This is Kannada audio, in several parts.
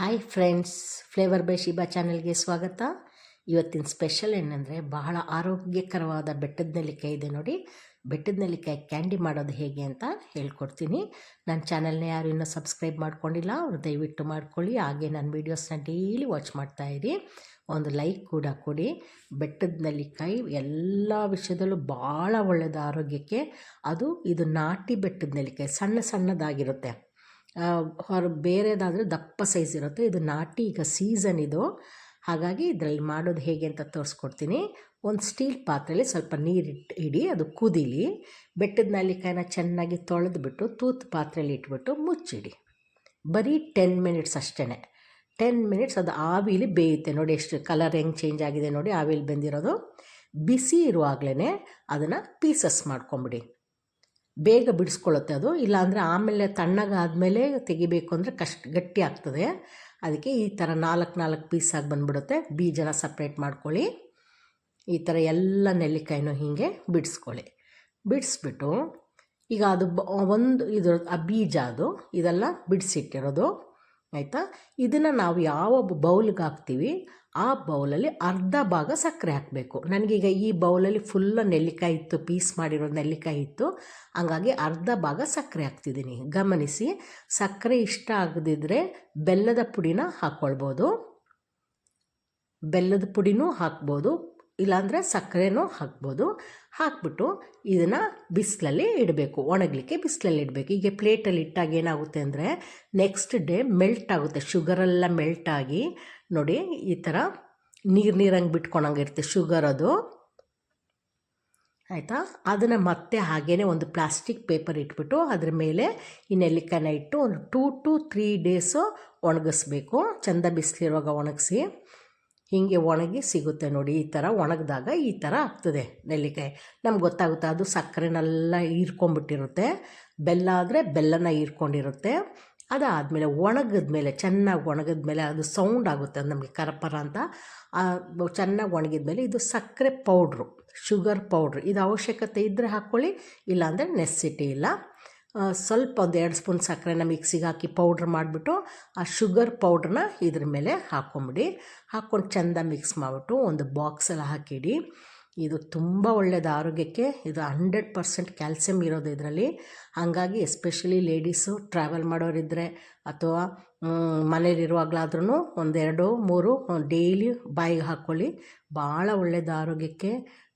Hi friends, flavour by Shiba ಚಾನೆಲ್ಗೆ ಸ್ವಾಗತ. ಇವತ್ತಿನ ಸ್ಪೆಷಲ್ ಏನಂದರೆ ಬಹಳ ಆರೋಗ್ಯಕರವಾದ ಬೆಟ್ಟದ ನೆಲ್ಲಿಕಾಯಿ ಇದೆ ನೋಡಿ. ಬೆಟ್ಟದ ನೆಲ್ಲಿಕಾಯಿ ಕ್ಯಾಂಡಿ ಮಾಡೋದು ಹೇಗೆ ಅಂತ ಹೇಳ್ಕೊಡ್ತೀನಿ. ನನ್ನ ಚಾನಲ್ನ ಯಾರು ಇನ್ನೂ ಸಬ್ಸ್ಕ್ರೈಬ್ ಮಾಡ್ಕೊಂಡಿಲ್ಲ ಅವರು ದಯವಿಟ್ಟು ಮಾಡ್ಕೊಳ್ಳಿ. ಹಾಗೆ ನನ್ನ ವೀಡಿಯೋಸ್ನ ಡೈಲಿ ವಾಚ್ ಮಾಡ್ತಾಯಿರಿ. ಒಂದು ಲೈಕ್ ಕೂಡ ಕೊಡಿ. ಬೆಟ್ಟದ ನೆಲ್ಲಿಕಾಯಿ ಎಲ್ಲ ವಿಷಯದಲ್ಲೂ ಭಾಳ ಒಳ್ಳೆಯದು ಆರೋಗ್ಯಕ್ಕೆ. ಇದು ನಾಟಿ ಬೆಟ್ಟದ ನೆಲ್ಲಿಕಾಯಿ ಸಣ್ಣ ಸಣ್ಣದಾಗಿರುತ್ತೆ. ಬೇರೆದಾದರೆ ದಪ್ಪ ಸೈಜ್ ಇರುತ್ತೆ. ಇದು ನಾಟಿ, ಈಗ ಸೀಸನ್ ಇದು. ಹಾಗಾಗಿ ಇದರಲ್ಲಿ ಮಾಡೋದು ಹೇಗೆ ಅಂತ ತೋರಿಸ್ಕೊಡ್ತೀನಿ. ಒಂದು ಸ್ಟೀಲ್ ಪಾತ್ರೆಯಲ್ಲಿ ಸ್ವಲ್ಪ ನೀರು ಇಡಿ, ಅದು ಕುದೀಲಿ. ಬೆಟ್ಟದ ನೆಲ್ಲಿಕಾಯಿನ ಚೆನ್ನಾಗಿ ತೊಳೆದ್ಬಿಟ್ಟು ತೂತು ಪಾತ್ರೆಯಲ್ಲಿ ಇಟ್ಬಿಟ್ಟು ಮುಚ್ಚಿಡಿ. ಬರೀ 10 ಮಿನಿಟ್ಸ್ ಅಷ್ಟೇ. 10 ಮಿನಿಟ್ಸ್ ಅದು ಆವಿಲಿ ಬೇಯುತ್ತೆ. ನೋಡಿ ಎಷ್ಟು ಕಲರ್ ಹೆಂಗೆ ಚೇಂಜ್ ಆಗಿದೆ ನೋಡಿ, ಆವಿಲಿ ಬೆಂದಿರೋದು. ಬಿಸಿ ಇರುವಾಗಲೇ ಅದನ್ನು ಪೀಸಸ್ ಮಾಡ್ಕೊಂಬಿಡಿ. ಬೇಗ ಬಿಡಿಸ್ಕೊಳ್ಳುತ್ತೆ ಅದು. ಇಲ್ಲಾಂದರೆ ಆಮೇಲೆ ತಣ್ಣಗಾದಮೇಲೆ ತೆಗಿಬೇಕು ಅಂದರೆ ಗಟ್ಟಿ ಆಗ್ತದೆ. ಅದಕ್ಕೆ ಈ ಥರ 4 ಪೀಸಾಗಿ ಬಂದುಬಿಡುತ್ತೆ. ಬೀಜನ ಸಪ್ರೇಟ್ ಮಾಡ್ಕೊಳ್ಳಿ. ಈ ಥರ ಎಲ್ಲ ನೆಲ್ಲಿಕಾಯಿನೂ ಹೀಗೆ ಬಿಡಿಸ್ಕೊಳ್ಳಿ. ಬಿಡಿಸ್ಬಿಟ್ಟು ಈಗ ಅದು ಇದು ಬೀಜ ಇದೆಲ್ಲ ಬಿಡಿಸಿಟ್ಟಿರೋದು ಆಯಿತಾ. ಇದನ್ನು ನಾವು ಯಾವ ಬೌಲ್ಗೆ ಹಾಕ್ತೀವಿ ಆ ಬೌಲಲ್ಲಿ ಅರ್ಧ ಭಾಗ ಸಕ್ಕರೆ ಹಾಕಬೇಕು. ನನಗೀಗ ಈ ಬೌಲಲ್ಲಿ ಫುಲ್ಲು ನೆಲ್ಲಿಕಾಯಿ ಇತ್ತು, ಪೀಸ್ ಮಾಡಿರೋ ನೆಲ್ಲಿಕಾಯಿ ಇತ್ತು. ಹಂಗಾಗಿ ಅರ್ಧ ಭಾಗ ಸಕ್ಕರೆ ಹಾಕ್ತಿದ್ದೀನಿ. ಗಮನಿಸಿ, ಸಕ್ಕರೆ ಇಷ್ಟ ಆಗದಿದ್ದರೆ ಬೆಲ್ಲದ ಪುಡಿನ ಹಾಕ್ಕೊಳ್ಬೋದು. ಬೆಲ್ಲದ ಪುಡಿನೂ ಹಾಕ್ಬೋದು, ಇಲ್ಲಾಂದರೆ ಸಕ್ಕರೆನೂ ಹಾಕ್ಬೋದು. ಹಾಕ್ಬಿಟ್ಟು ಇದನ್ನು ಬಿಸಿಲಲ್ಲಿ ಇಡಬೇಕು, ಒಣಗಲಿಕ್ಕೆ ಬಿಸಿಲಲ್ಲಿ ಇಡಬೇಕು. ಈಗ ಪ್ಲೇಟಲ್ಲಿ ಇಟ್ಟಾಗ ಏನಾಗುತ್ತೆ ಅಂದರೆ ನೆಕ್ಸ್ಟ್ ಡೇ ಮೆಲ್ಟ್ ಆಗುತ್ತೆ. ಶುಗರೆಲ್ಲ ಮೆಲ್ಟಾಗಿ ನೋಡಿ ಈ ಥರ ನೀರಂಗೆ ಬಿಟ್ಕೊಳಂಗಿರುತ್ತೆ ಶುಗರ್ ಅದು ಆಯಿತಾ. ಅದನ್ನು ಮತ್ತೆ ಹಾಗೇ ಒಂದು ಪ್ಲಾಸ್ಟಿಕ್ ಪೇಪರ್ ಇಟ್ಬಿಟ್ಟು ಅದ್ರ ಮೇಲೆ ಈ ನೆಲ್ಲಿಕಾಯಿನ ಇಟ್ಟು ಒಂದು 2 to 3 ಡೇಸು ಒಣಗಿಸ್ಬೇಕು. ಚೆಂದ ಬಿಸಿಲಿರುವಾಗ ಒಣಗಿಸಿ. ಹೀಗೆ ಒಣಗಿ ಸಿಗುತ್ತೆ ನೋಡಿ. ಈ ಥರ ಒಣಗಿದಾಗ ಈ ಥರ ಆಗ್ತದೆ ನೆಲ್ಲಿಕಾಯಿ. ನಮ್ಗೆ ಗೊತ್ತಾಗುತ್ತೆ ಅದು ಸಕ್ಕರೆನೆಲ್ಲ ಹೀರ್ಕೊಂಬಿಟ್ಟಿರುತ್ತೆ. ಬೆಲ್ಲ ಆದರೆ ಬೆಲ್ಲನ ಹೀರ್ಕೊಂಡಿರುತ್ತೆ. ಅದಾದಮೇಲೆ ಒಣಗಿದ್ಮೇಲೆ, ಚೆನ್ನಾಗಿ ಒಣಗಿದ್ಮೇಲೆ ಅದು ಸೌಂಡ್ ಆಗುತ್ತೆ, ಅದು ನಮಗೆ ಕರಪರ ಅಂತ. ಚೆನ್ನಾಗಿ ಒಣಗಿದ್ಮೇಲೆ ಇದು ಸಕ್ಕರೆ ಪೌಡ್ರು, ಶುಗರ್ ಪೌಡ್ರ್. ಇದು ಅವಶ್ಯಕತೆ ಇದ್ದರೆ ಹಾಕ್ಕೊಳ್ಳಿ, ಇಲ್ಲಾಂದರೆ ನೆಸ್ಸಿಟಿ ಇಲ್ಲ. ಸ್ವಲ್ಪ ಒಂದು 2 ಸ್ಪೂನ್ ಸಕ್ಕರೆನ ಮಿಕ್ಸಿಗೆ ಹಾಕಿ ಪೌಡ್ರ್ ಮಾಡಿಬಿಟ್ಟು ಆ ಶುಗರ್ ಪೌಡ್ರನ್ನ ಇದ್ರ ಮೇಲೆ ಹಾಕ್ಕೊಂಬಿಡಿ. ಹಾಕ್ಕೊಂಡು ಚೆಂದ ಮಿಕ್ಸ್ ಮಾಡಿಬಿಟ್ಟು ಒಂದು ಬಾಕ್ಸಲ್ಲಿ ಹಾಕಿಡಿ. ಇದು ತುಂಬ ಒಳ್ಳೆಯದು ಆರೋಗ್ಯಕ್ಕೆ. ಇದು 100% ಕ್ಯಾಲ್ಸಿಯಂ ಇರೋದು ಇದರಲ್ಲಿ. ಹಾಗಾಗಿ ಎಸ್ಪೆಷಲಿ ಲೇಡೀಸು ಟ್ರಾವೆಲ್ ಮಾಡೋರಿದ್ದರೆ ಅಥವಾ ಮನೇಲಿರುವಾಗಲಾದ್ರೂ 1, 2, 3 ಡೈಲಿ ಬಾಯಿಗೆ ಹಾಕ್ಕೊಳ್ಳಿ. ಭಾಳ ಒಳ್ಳೆಯದು ಆರೋಗ್ಯಕ್ಕೆ.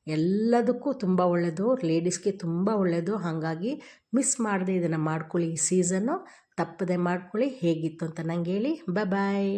ಎಲ್ಲದಕ್ಕೂ ತುಂಬ ಒಳ್ಳೆಯದು, ಲೇಡೀಸ್ಗೆ ತುಂಬ ಒಳ್ಳೆಯದು. ಹಾಗಾಗಿ ಮಿಸ್ ಮಾಡದೆ ಇದನ್ನು ಮಾಡ್ಕೊಳ್ಳಿ. ಈ ಸೀಸನ್ನು ತಪ್ಪದೆ ಮಾಡ್ಕೊಳ್ಳಿ. ಹೇಗಿತ್ತು ಅಂತ ನಂಗೆ ಹೇಳಿ. ಬಾಯ್.